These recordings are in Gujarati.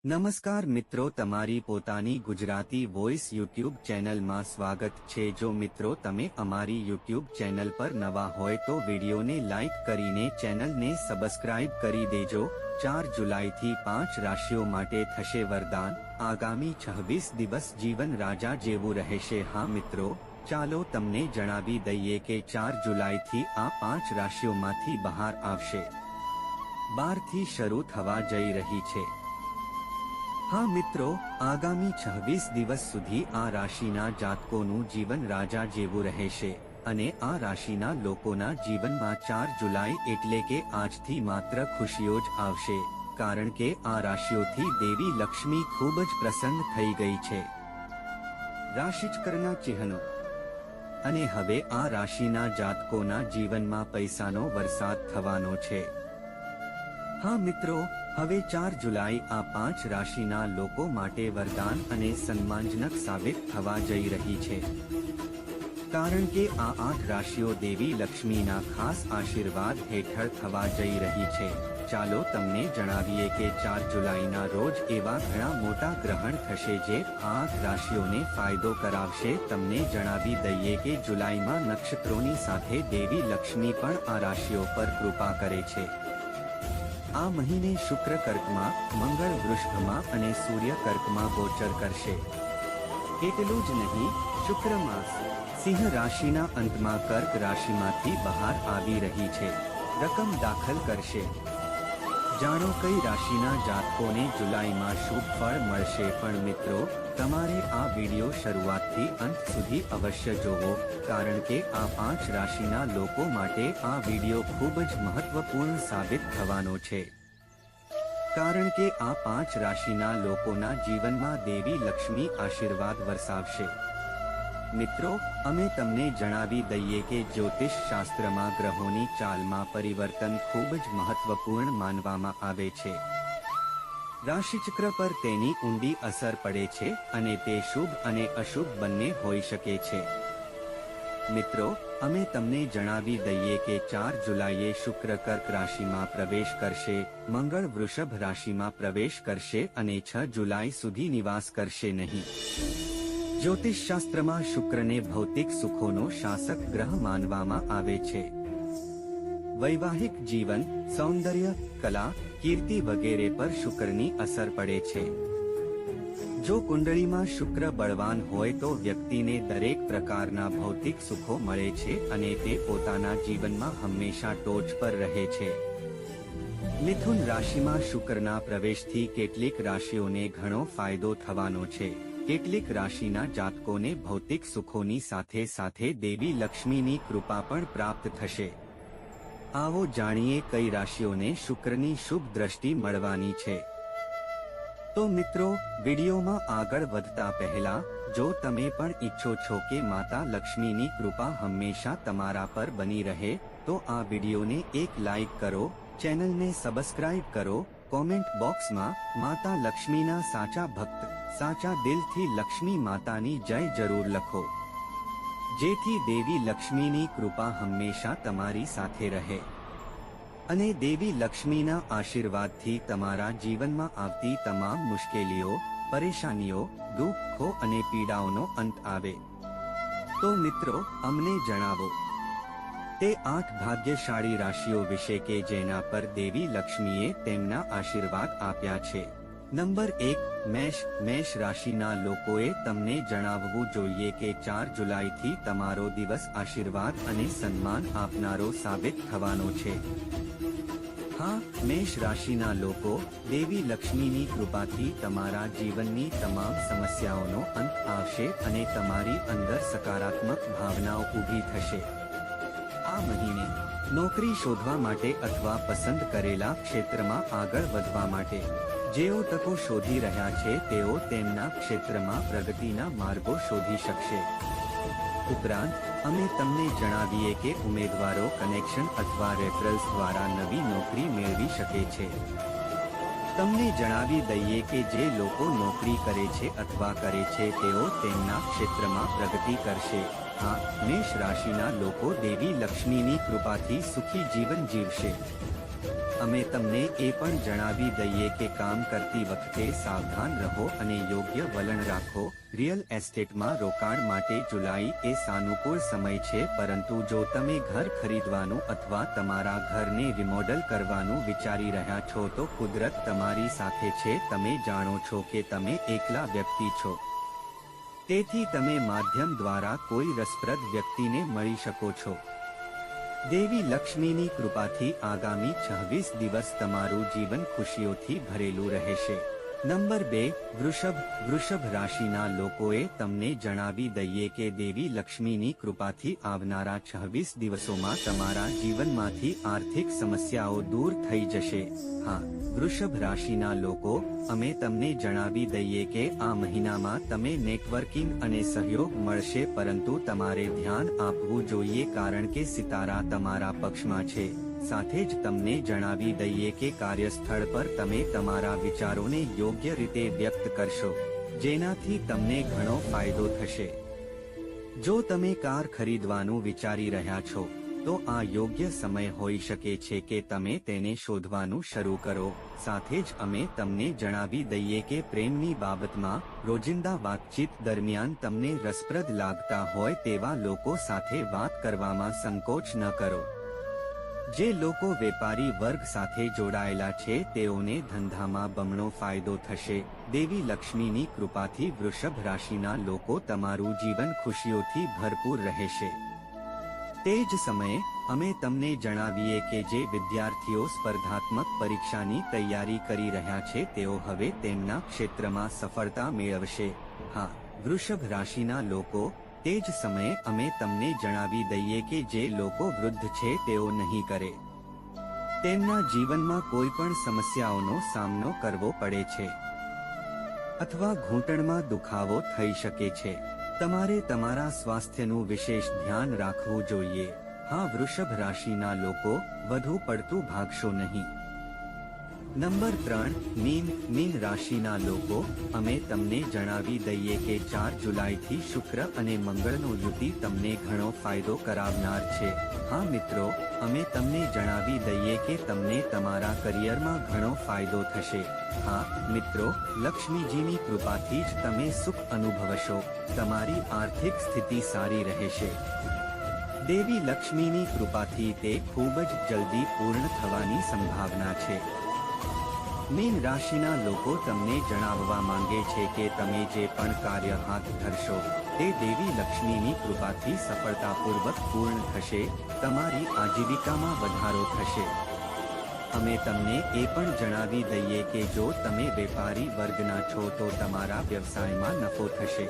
નમસ્કાર મિત્રો, તમારી પોતાની ગુજરાતી વોઇસ યુટ્યુબ ચેનલમાં સ્વાગત છે। જો મિત્રો તમે અમારી યુટ્યુબ ચેનલ પર નવા હોય તો વિડીયોને લાઇક કરીને ચેનલને સબસ્ક્રાઇબ કરી દેજો। 4 જુલાઈથી 5 રાશિઓ માટે થશે વરદાન। આગામી 26 દિવસ જીવન રાજા જેવું રહેશે। હા મિત્રો, ચાલો તમને જણાવી દઈએ કે 4 જુલાઈથી આ 5 રાશિઓમાંથી બહાર આવશે। 12 થી શરૂ થવા જઈ રહી છે। हाँ मित्रों, आगामी 26 दिवस सुधी आ राशिना जातकोनु जीवन राजा जेवू रहेशे अने आ राशिना लोकोना जीवनमां 4 जुलाई एटले के आजथी मात्र खुशीओ ज आवशे, कारण के आ राशिओथी देवी लक्ष्मी खूब ज प्रसन्न थई गई छे। राशिचक्રના ચિહ્નો અને હવે આ રાશિના જાતકોના જીવનમાં પૈસાનો વરસાદ થવાનો છે। हाँ मित्रों, હવે 4 જુલાઈ આ 5 રાશિના લોકો માટે વરદાન અને સન્માનજનક સાબિત થવા જઈ રહી છે, કારણ કે આ 8 રાશિઓ દેવી લક્ષ્મીના ખાસ આશીર્વાદ હેઠળ થવા જઈ રહી છે। ચાલો તમને જણાવીએ કે 4 જુલાઈના રોજ એવા ઘણા મોટા ગ્રહણ થશે જે 8 રાશિઓને ફાયદો કરાવશે। તમને જણાવી દઈએ કે જુલાઈમાં નક્ષત્રોની સાથે દેવી લક્ષ્મી પણ આ રાશિઓ પર કૃપા કરે છે। આ મહિને શુક્ર કર્કમાં, મંગળ વૃષભમાં અને સૂર્ય કર્કમાં ગોચર કરશે। એટલું જ નહીં, શુક્ર માસ સિંહ રાશિના અંતમાં કર્ક રાશિમાંથી બહાર આવી રહી છે, રકમ દાખલ કરશે। જાણો કઈ રાશિના જાતકોને જુલાઈમાં શુભ ફળ મળશે। પણ મિત્રો, તમારે આ વિડિયો શરૂઆતથી અંત સુધી અવશ્ય જોવો, કારણ કે આ 5 રાશિના લોકો માટે આ વિડિયો ખૂબ જ મહત્વપૂર્ણ સાબિત થવાનો છે, કારણ કે આ 5 રાશિના લોકોના જીવનમાં દેવી લક્ષ્મી આશીર્વાદ વરસાવશે। મિત્રો, અમે તમને જણાવી દઈએ કે જ્યોતિષ શાસ્ત્રમાં ગ્રહોની ચાલમાં પરિવર્તન ખૂબ જ મહત્વપૂર્ણ માનવામાં આવે છે। રાશિચક્ર પર તેની ઊંડી અસર પડે છે અને તે શુભ અને અશુભ બંને હોઈ શકે છે। મિત્રો, અમે તમને જણાવી દઈએ કે 4 જુલાઈએ શુક્ર કર્ક રાશિમાં પ્રવેશ કરશે, મંગળ વૃષભ રાશિમાં પ્રવેશ કરશે અને 6 જુલાઈ સુધી નિવાસ કરશે નહીં। જ્યોતિષ શાસ્ત્રમાં શુક્રને ભૌતિક સુખોનો શાસક ગ્રહ માનવામાં આવે છે। વૈવાહિક જીવન, સૌંદર્ય, કલા, કીર્તિ વગેરે પર શુક્રની અસર પડે છે। જો કુંડળીમાં શુક્ર બળવાન હોય તો વ્યક્તિને દરેક પ્રકારના ભૌતિક સુખો મળે છે અને તે પોતાના જીવનમાં હંમેશા ટોચ પર રહે છે। મિથુન રાશિમાં શુક્રના પ્રવેશથી કેટલીક રાશિઓને ઘણો ફાયદો થવાનો છે। કેટલીક રાશિના જાતકોને ભૌતિક સુખોની સાથે સાથે દેવી લક્ષ્મીની કૃપા પણ પ્રાપ્ત થશે। આવો જાણીએ કઈ રાશિઓને શુક્રની શુભ દ્રષ્ટિ મળવાની છે। તો મિત્રો, વિડીયોમાં આગળ વધતા પહેલા જો તમે પણ ઈચ્છો છો કે માતા લક્ષ્મીની કૃપા હંમેશા તમારા પર બની રહે તો આ વિડીયોને એક લાઈક કરો, ચેનલને સબસ્ક્રાઇબ કરો, કોમેન્ટ બોક્સમાં માતા લક્ષ્મીના સાચા ભક્ત, સાચા દિલથી લક્ષ્મી માતાની જય જરૂર લખો, જેથી દેવી લક્ષ્મીની કૃપા હંમેશા તમારી સાથે રહે અને દેવી લક્ષ્મીના આશીર્વાદથી તમારા જીવનમાં આવતી તમામ મુશ્કેલીઓ, પરેશાનીઓ, દુઃખો અને પીડાઓનો અંત આવે। તો મિત્રો, અમને જણાવો તે 8 ભાગ્યશાળી રાશિઓ વિશે કે જેના પર દેવી લક્ષ્મીએ તેમના આશીર્વાદ આપ્યા છે। નંબર 1, મેષ રાશિના લોકોએ તમને જણાવવું જોઈએ કે 4 જુલાઈથી તમારો દિવસ આશીર્વાદ અને સન્માન આપનારો સાબિત થવાનો છે। હા, મેષ રાશિના લોકો, દેવી લક્ષ્મીની કૃપાથી તમારા જીવનની તમામ સમસ્યાઓનો અંત આવશે અને તમારી અંદર સકારાત્મક ભાવનાઓ ઊભી થશે। આ મહિને નોકરી શોધવા માટે અથવા પસંદ કરેલા ક્ષેત્રમાં આગળ વધવા માટે જેઓ તકો શોધી રહ્યા છે તેઓ તેમના ક્ષેત્રમાં પ્રગતિના માર્ગો શોધી શકશે। ઉપરાંત અમે તમને જણાવીએ કે ઉમેદવારો કનેક્શન અથવા રેફરલ્સ દ્વારા નવી નોકરી મેળવી શકે છે। તમને જણાવી દઈએ કે જે લોકો નોકરી કરે છે અથવા કરે છે તેઓ તેમના ક્ષેત્રમાં પ્રગતિ કરશે। હા, મેષ રાશિના લોકો દેવી લક્ષ્મીની કૃપાથી સુખી જીવન જીવશે। અમે તમને એ પણ જણાવી દઈએ કે કામ કરતી વખતે સાવધાન રહો અને યોગ્ય વલણ રાખો. રિયલ એસ્ટેટમાં રોકાણ માટે જુલાઈ એ સાનુકૂળ સમય છે, પરંતુ જો તમે ઘર ખરીદવાનું અથવા તમારા ઘરને રિમોડલ કરવાનું વિચારી રહ્યા છો તો કુદરત તમારી સાથે છે. તમે જાણો છો કે તમે એકલા વ્યક્તિ છો, તેથી તમે માધ્યમ દ્વારા કોઈ રસપ્રદ વ્યક્તિને મળી શકો છો. દેવી લક્ષ્મીની કૃપાથી આગામી 26 દિવસ તમારું જીવન ખુશીઓથી ભરેલું રહેશે. નંબર 2, વૃષભ. વૃષભ રાશિના લોકોએ તમને જણાવી દઈએ કે દેવી લક્ષ્મીની કૃપાથી આવનારા 26 દિવસોમાં તમારા જીવનમાંથી આર્થિક સમસ્યાઓ દૂર થઈ જશે. હા, વૃષભ રાશિના લોકો, અમે તમને જણાવી દઈએ કે આ મહિનામાં તમે નેટવર્કિંગ અને સહયોગ મળશે, પરંતુ તમારે ધ્યાન આપવું જોઈએ કારણ કે સિતારા તમારા પક્ષમાં છે. સાથે જ તમને જણાવી દઈએ કે કાર્યસ્થળ પર તમે તમારા વિચારોને યોગ્ય રીતે વ્યક્ત કરશો, જેનાથી તમને ઘણો ફાયદો થશે. જો તમે કાર ખરીદવાનું વિચારી રહ્યા છો તો આ યોગ્ય સમય હોઈ શકે છે કે તમે તેને શોધવાનું શરૂ કરો. સાથે જ અમે તમને જણાવી દઈએ કે પ્રેમની બાબતમાં રોજિંદા વાતચીત દરમિયાન તમને રસપ્રદ લાગતા હોય તેવા લોકો સાથે વાત કરવામાં સંકોચ ન કરો. જે લોકો વેપારી વર્ગ સાથે જોડાયેલા છે તેઓને ધંધામાં બમણો ફાયદો થશે. દેવી લક્ષ્મીની કૃપાથી વૃષભ રાશિના લોકો તમારું જીવન ખુશીઓથી ભરપૂર રહેશે. તે જ સમયે અમે તમને જણાવીએ કે જે વિદ્યાર્થીઓ સ્પર્ધાત્મક પરીક્ષાની તૈયારી કરી રહ્યા છે તેઓ હવે તેમના ક્ષેત્રમાં સફળતા મેળવશે. હા, વૃષભ રાશિના લોકો, તે જ સમયે અમે તમને જણાવી દઈએ કે જે લોકો વૃદ્ધ છે તેઓ નહીં કરે. તેમના જીવનમાં કોઈ પણ સમસ્યાઓનો સામનો કરવો પડે છે અથવા ઘૂંટણમાં દુખાવો થઈ શકે છે. તમારે તમારા સ્વાસ્થ્યનું વિશેષ ધ્યાન રાખવું જોઈએ. હા, વૃષભ રાશિના લોકો, વધુ પડતું ભાગશો નહીં. Number 3, mean. મીન રાશિના લોકો, અમે તમને જણાવી દઈએ કે 4 જુલાઈથી શુક્ર અને મંગળનો યુતિ તમને ઘણો ફાયદો કરાવનાર છે. હા મિત્રો, અમે તમને જણાવી દઈએ કે તમને તમારા કરિયરમાં ઘણો ફાયદો થશે. હા મિત્રો, લક્ષ્મીજીની કૃપાથી જ તમે સુખ અનુભવશો. તમારી આર્થિક સ્થિતિ સારી રહેશે. દેવી લક્ષ્મીની કૃપાથી તે ખૂબ જ જલ્દી પૂર્ણ થવાની સંભાવના છે. મીન રાશિના લોકો તમને જણાવવા માંગે છે કે તમે જે પણ કાર્ય હાથ ધરશો તે દેવી લક્ષ્મીની કૃપાથી સફળતાપૂર્વક પૂર્ણ થશે. તમારી આજીવિકામાં વધારો થશે. અમે તમને એ પણ જણાવી દઈએ કે જો તમે વેપારી વર્ગના છો તો તમારા વ્યવસાયમાં નફો થશે.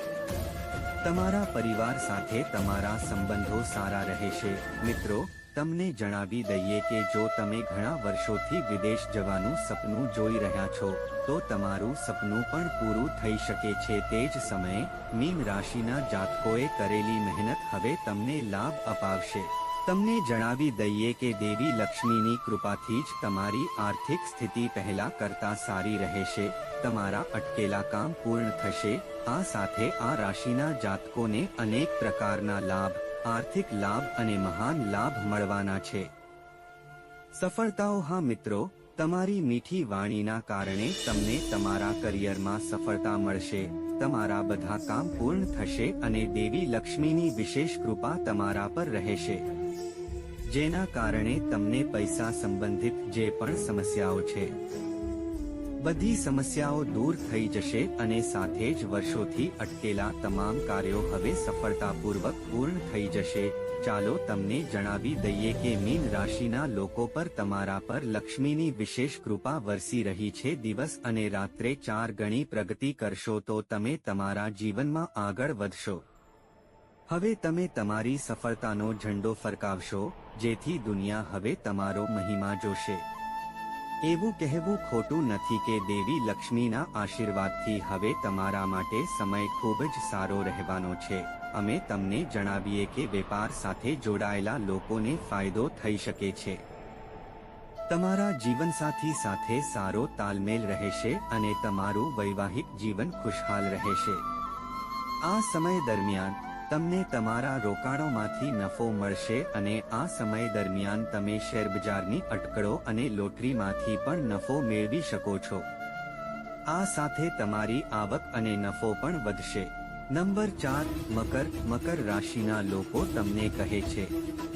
તમારા પરિવાર સાથે તમારા સંબંધો સારા રહેશે. મિત્રો, તમને જણાવી દઈએ કે જો તમે ઘણા વર્ષોથી વિદેશ જવાનું સપનું જોઈ રહ્યા છો તો તમારું સપનું પણ પૂરું થઈ શકે છે. તે જ સમયે મીન રાશિના જાતકોએ કરેલી મહેનત હવે તમને લાભ અપાવશે. તમને જણાવી દઈએ કે દેવી લક્ષ્મીની કૃપાથી જ તમારી આર્થિક સ્થિતિ પહેલા કરતા સારી રહેશે. તમારા અટકેલા કામ પૂર્ણ થશે. આ સાથે આ રાશિના જાતકોને અનેક પ્રકારના લાભ, આર્થિક લાભ અને મહાન લાભ મળવાના છે. સફળતાઓ. હા મિત્રો, તમારી મીઠી વાણીના કારણે તમને તમારા કરિયરમાં સફળતા મળશે. તમારા બધા કામ પૂર્ણ થશે અને દેવી લક્ષ્મીની વિશેષ કૃપા તમારા પર રહેશે, જેના કારણે તમને પૈસા સંબંધિત જે પણ સમસ્યાઓ છે બધી સમસ્યાઓ દૂર થઈ જશે અને સાથે જ વર્ષોથી અટકેલા તમામ કાર્યો હવે સફળતાપૂર્વક પૂર્ણ થઈ જશે. ચાલો તમને જણાવી દઈએ કે મીન રાશિના લોકો પર તમારા પર લક્ષ્મીની વિશેષ કૃપા વરસી રહી છે. દિવસ અને રાત્રે 4 ગણી પ્રગતિ કરશો તો તમે તમારા જીવનમાં આગળ વધશો. હવે તમે તમારી સફળતાનો ઝંડો ફરકાવશો, જેથી દુનિયા હવે તમારો મહિમા જોશે. એવું કહેવું ખોટું નથી કે દેવી લક્ષ્મીના આશીર્વાદથી હવે તમારા માટે સમય ખૂબ જ સારો રહેવાનો છે. અમે તમને જણાવીએ કે વેપાર સાથે જોડાયેલા લોકોને ફાયદો થઈ શકે છે. તમારા જીવનસાથી સાથે સારો તાલમેલ રહેશે અને તમારું વૈવાહિક જીવન ખુશહાલ રહેશે. આ સમય દરમિયાન તમને તમારા રોકાણોમાંથી નફો મળશે અને આ સમય દરમિયાન તમે શેરબજારની અટકળો અને લોટરીમાંથી પણ નફો મેળવી શકો છો. આ સાથે તમારી આવક અને નફો પણ વધશે. નંબર 4 મકર રાશિના લોકો તમને કહે છે,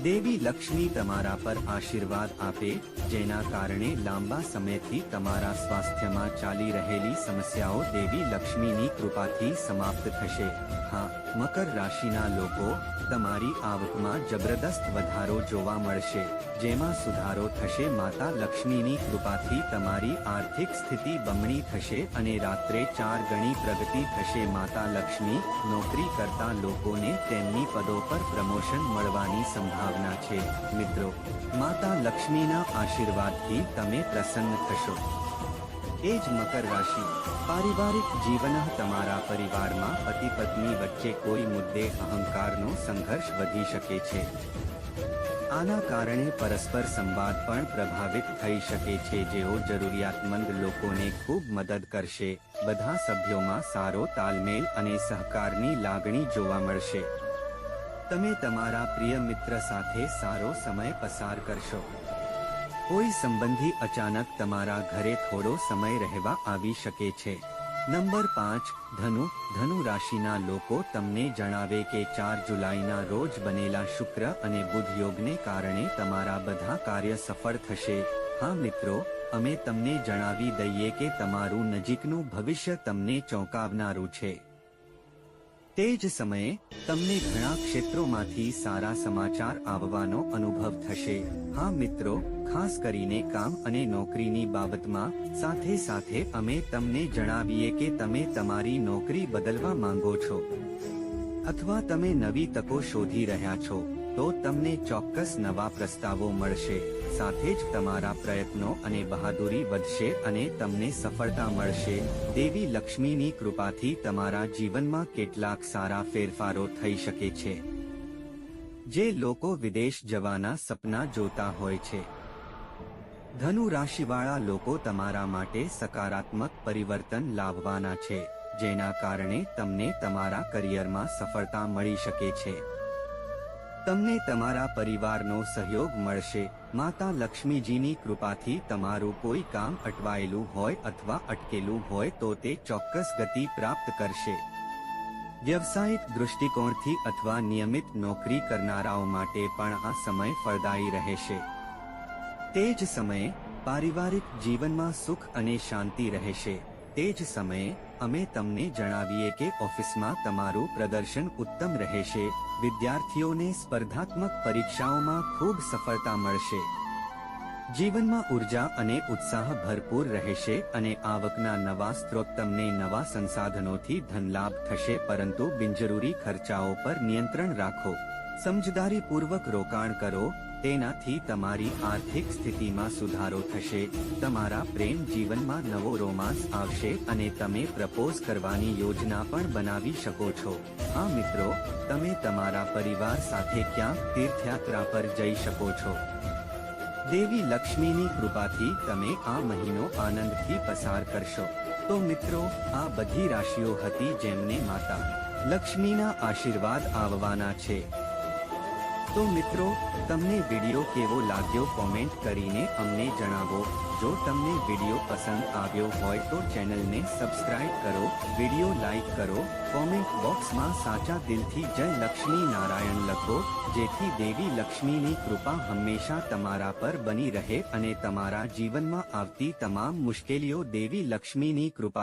દેવી લક્ષ્મી તમારા પર આશીર્વાદ આપે, જેના કારણે લાંબા સમયથી તમારા સ્વાસ્થ્યમાં ચાલી રહેલી સમસ્યાઓ દેવી લક્ષ્મીની કૃપાથી સમાપ્ત થશે. હા, મકર રાશિના લોકો, તમારી આવકમાં જબરદસ્ત વધારો જોવા મળશે, જેમાં સુધારો થશે. માતા લક્ષ્મીની કૃપાથી તમારી આર્થિક સ્થિતિ બમણી થશે અને રાત્રે 4 ગણી પ્રગતિ થશે. માતા લક્ષ્મી, નોકરી કરતા લોકોને તેમની પદો પર પ્રમોશન મળવાની સંભાવના છે. મિત્રો, માતા લક્ષ્મીના આશીર્વાદથી તમે પ્રસન્ન થશો. એ જ મકર રાશિ, પારિવારિક જીવન. તમારા પરિવારમાં પતિ પત્ની વચ્ચે કોઈ મુદ્દે અહંકારનો સંઘર્ષ વધી શકે છે. આના કારણે પરસ્પર સંવાદ પણ પ્રભાવિત થઈ શકે છે, જેઓ જરૂરિયાતમંદ લોકોને ખૂબ મદદ કરશે. બધા સભ્યોમાં સારો તાલમેલ અને સહકારની લાગણી જોવા મળશે. તમે તમારા પ્રિય મિત્ર સાથે સારો સમય પસાર કરશો. કોઈ સંબંધી અચાનક તમારા ઘરે થોડો સમય રહેવા આવી શકે છે. નંબર 5 ધનુ રાશિના લોકો તમને જણાવે કે 4 જુલાઈના રોજ બનેલા શુક્ર અને બુધ યોગને કારણે તમારા બધા કાર્ય સફળ થશે. હા મિત્રો, અમે તમને જણાવી દઈએ કે તમારું નજીકનું ભવિષ્ય તમને ચોંકાવનારું છે. તે જ સમયે તમને ઘણા ક્ષેત્રોમાંથી સારા સમાચાર આવવાનો અનુભવ થશે. હા મિત્રો, ખાસ કરીને કામ અને નોકરીની બાબતમાં. સાથે સાથે અમે તમને જણાવીએ કે તમે તમારી નોકરી બદલવા માંગો છો અથવા તમે નવી તકો શોધી રહ્યા છો, તો તમને ચોક્કસ નવા પ્રસ્તાવો મળશે. સાથે જ તમારા પ્રયત્નો અને બહાદુરી વધશે અને તમને સફળતા મળશે. દેવી લક્ષ્મીની કૃપાથી તમારા જીવનમાં કેટલાક સારા ફેરફારો થઈ શકે છે. જે લોકો વિદેશ જવાના સપના જોતા હોય છે, ધનુ રાશિવાળા લોકો તમારા માટે સકારાત્મક પરિવર્તન લાવવાના છે, જેના કારણે તમને તમારા કરિયરમાં સફળતા મળી શકે છે. તમને તમારા પરિવારનો સહયોગ મળશે. માતા લક્ષ્મીજીની કૃપાથી તમારું કોઈ કામ અટવાયેલું હોય અથવા અટકેલું હોય તો તે ચોક્કસ ગતિ પ્રાપ્ત કરશે. વ્યવસાયિક દૃષ્ટિકોણથી અથવા નિયમિત નોકરી કરનારાઓ માટે પણ આ સમય ફળદાયી રહેશે. તે જ સમયે પારિવારિક જીવનમાં સુખ અને શાંતિ રહેશે. તે જ સમયે અમે તમને જણાવીએ કે ઓફિસમાં તમારું પ્રદર્શન ઉત્તમ રહેશે. વિદ્યાર્થીઓને સ્પર્ધાત્મક પરીક્ષાઓમાં ખૂબ સફળતા મળશે. જીવનમાં ઉર્જા અને ઉત્સાહ ભરપૂર રહેશે અને આવકના નવા સ્ત્રોત તમને નવા સંસાધનોથી ધનલાભ થશે. પરંતુ બિનજરૂરી ખર્ચાઓ પર નિયંત્રણ રાખો. સમજદારીપૂર્વક રોકાણ કરો, તેનાથી તમારી આર્થિક સ્થિતિમાં સુધારો થશે. તમારા પ્રેમ જીવનમાં નવો રોમાંસ આવશે અને તમે પ્રપોઝ કરવાની યોજના પણ બનાવી શકો છો. હા મિત્રો, તમે તમારા પરિવાર સાથે ક્યાંક તીર્થયાત્રા પર જઈ શકો છો. દેવી લક્ષ્મીની કૃપાથી તમે આ મહિનો આનંદથી પસાર કરશો. તો મિત્રો, આ બધી રાશિઓ હતી જેમને માતા લક્ષ્મીના આશીર્વાદ આવવાના છે. તો મિત્રો, તમને વિડિયો કેવો લાગ્યો કોમેન્ટ કરીને અમને જણાવો. જો તમને વિડિયો પસંદ આવ્યો હોય તો ચેનલને સબસ્ક્રાઇબ કરો, વિડિયો લાઈક કરો, કોમેન્ટ બોક્સમાં સાચા દિલથી જય લક્ષ્મી નારાયણ લખો, જેથી દેવી લક્ષ્મીની કૃપા હંમેશા તમારા પર બની રહે અને તમારા જીવનમાં આવતી તમામ મુશ્કેલીઓ દેવી લક્ષ્મીની કૃપા